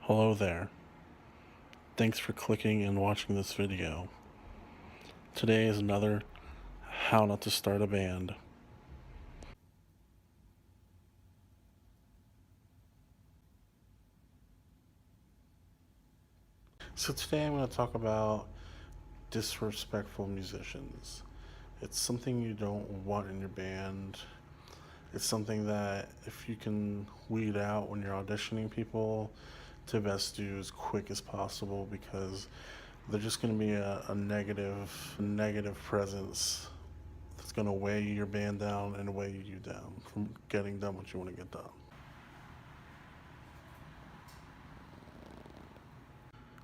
Hello there. Thanks for clicking and watching this video. Today is another How Not to Start a Band. So today I'm going to talk about disrespectful musicians. It's something you don't want in your band. It's something that if you can weed out when you're auditioning people, to best do as quick as possible, because they're just going to be a negative presence that's going to weigh your band down and weigh you down from getting done what you want to get done.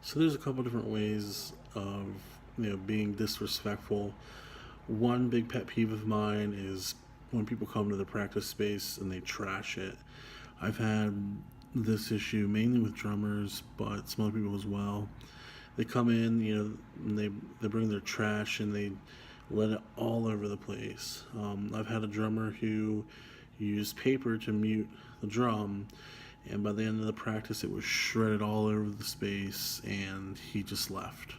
So there's a couple different ways of being disrespectful. One big pet peeve of mine is when people come to the practice space and they trash it. I've had this issue mainly with drummers, but some other people as well. They come in, and they bring their trash and they let it all over the place. I've had a drummer who used paper to mute the drum, and by the end of the practice it was shredded all over the space, and he just left.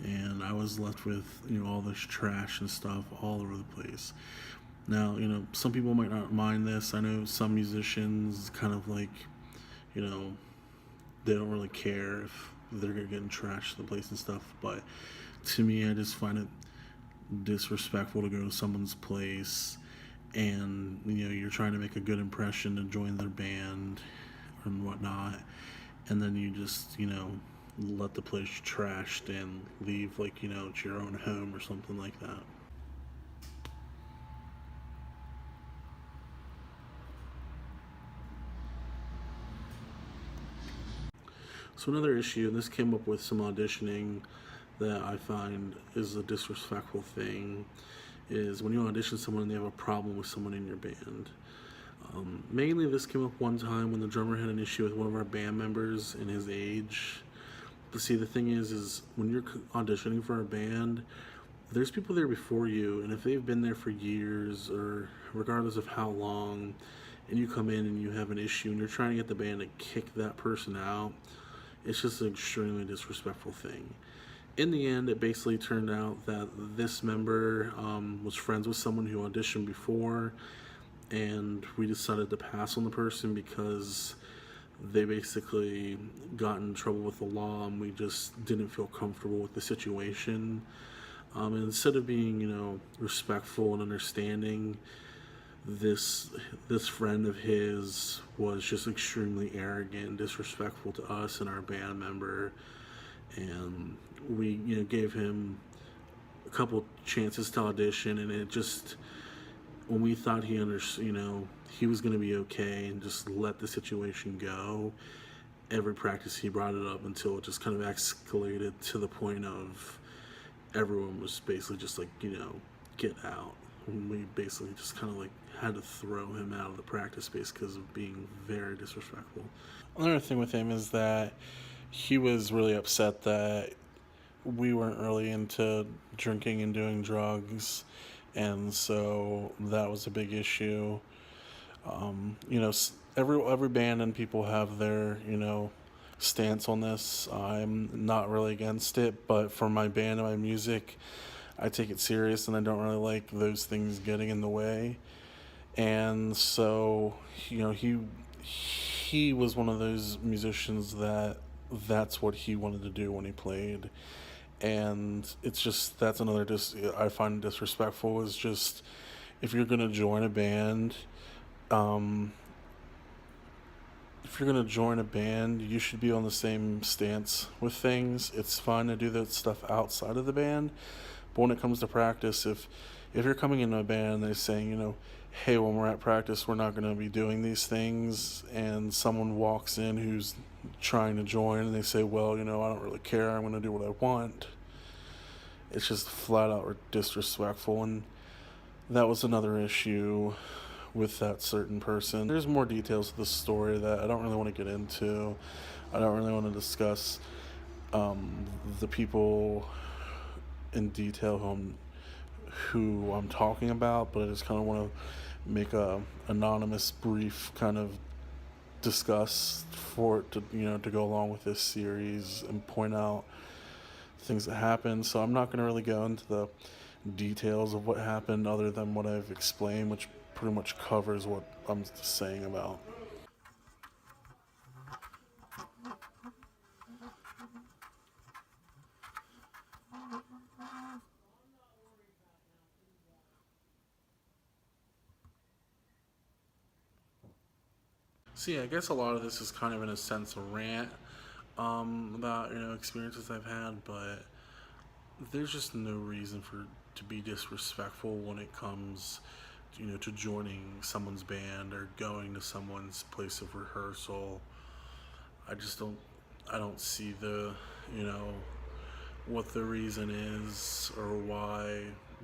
And I was left with all this trash and stuff all over the place. Now, some people might not mind this. I know some musicians kind of like, they don't really care if they're getting trashed the place and stuff. But to me, I just find it disrespectful to go to someone's place and you're trying to make a good impression to join their band and whatnot, and then you just let the place trashed and leave like it's your own home or something like that. So another issue, and this came up with some auditioning that I find is a disrespectful thing, is when you audition someone and they have a problem with someone in your band. Mainly this came up one time when the drummer had an issue with one of our band members and his age. But see, the thing is when you're auditioning for a band, there's people there before you, and if they've been there for years or regardless of how long, and you come in and you have an issue and you're trying to get the band to kick that person out, it's just an extremely disrespectful thing. In the end, it basically turned out that this member was friends with someone who auditioned before, and we decided to pass on the person because they basically got in trouble with the law, and we just didn't feel comfortable with the situation. And instead of being, respectful and understanding, this friend of his was just extremely arrogant and disrespectful to us and our band member, and we gave him a couple chances to audition, and it just, when we thought he he was going to be okay and just let the situation go, every practice he brought it up until it just kind of escalated to the point of everyone was basically just like, get out. And we basically just kind of like had to throw him out of the practice space because of being very disrespectful. Another thing with him is that he was really upset that we weren't really into drinking and doing drugs, and so that was a big issue. Every band and people have their stance on this. I'm not really against it, but for my band and my music, I take it serious, and I don't really like those things getting in the way. And so he was one of those musicians that's what he wanted to do when he played, and it's just, that's another I find disrespectful, is just, if you're gonna join a band, you should be on the same stance with things. It's fine to do that stuff outside of the band, but when it comes to practice, if you're coming into a band and they're saying, hey, when we're at practice, we're not going to be doing these things, and someone walks in who's trying to join and they say, well, I don't really care, I'm going to do what I want, it's just flat out disrespectful. And that was another issue with that certain person. There's more details to the story that I don't really want to get into. I don't really want to discuss the people in detail who I'm talking about, but I just kind of want to make a anonymous, brief kind of discuss for it to, to go along with this series and point out things that happened. So I'm not going to really go into the details of what happened other than what I've explained, which pretty much covers what I'm saying about. So yeah, I guess a lot of this is kind of in a sense a rant about experiences I've had, but there's just no reason for to be disrespectful when it comes to joining someone's band or going to someone's place of rehearsal. I just don't see the you know what the reason is or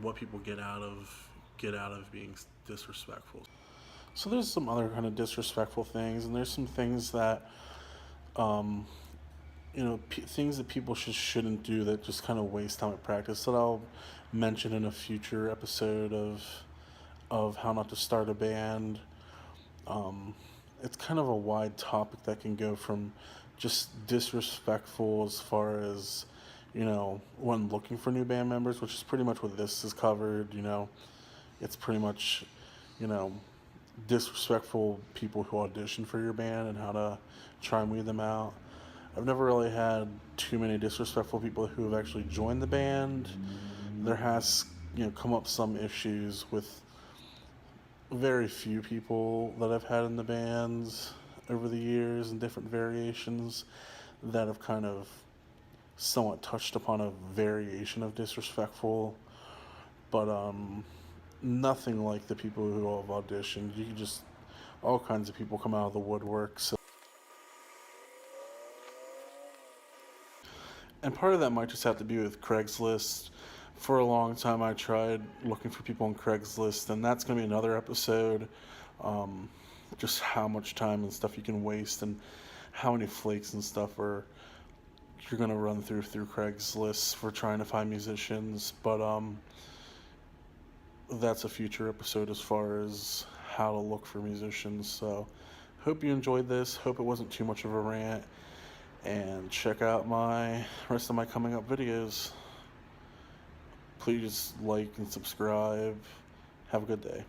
what people get out of being disrespectful. So there's some other kind of disrespectful things, and there's some things that um, things that people shouldn't do that just kind of waste time at practice that I'll mention in a future episode of how not to start a band. Um, it's kind of a wide topic that can go from just disrespectful as far as when looking for new band members, which is pretty much what this is covered. It's pretty much you know disrespectful people who audition for your band and how to try and weed them out. I've never really had too many disrespectful people who have actually joined the band. There has come up some issues with very few people that I've had in the bands over the years and different variations that have kind of somewhat touched upon a variation of disrespectful, but nothing like the people who have auditioned. You can just all kinds of people come out of the woodwork. So, and part of that might just have to be with Craigslist. For a long time, I tried looking for people on Craigslist, and that's going to be another episode. Um, just how much time and stuff you can waste, and how many flakes and stuff are you're going to run through Craigslist for trying to find musicians. But that's a future episode as far as how to look for musicians. So, hope you enjoyed this. Hope it wasn't too much of a rant. And check out my rest of my coming up videos. Please like and subscribe. Have a good day.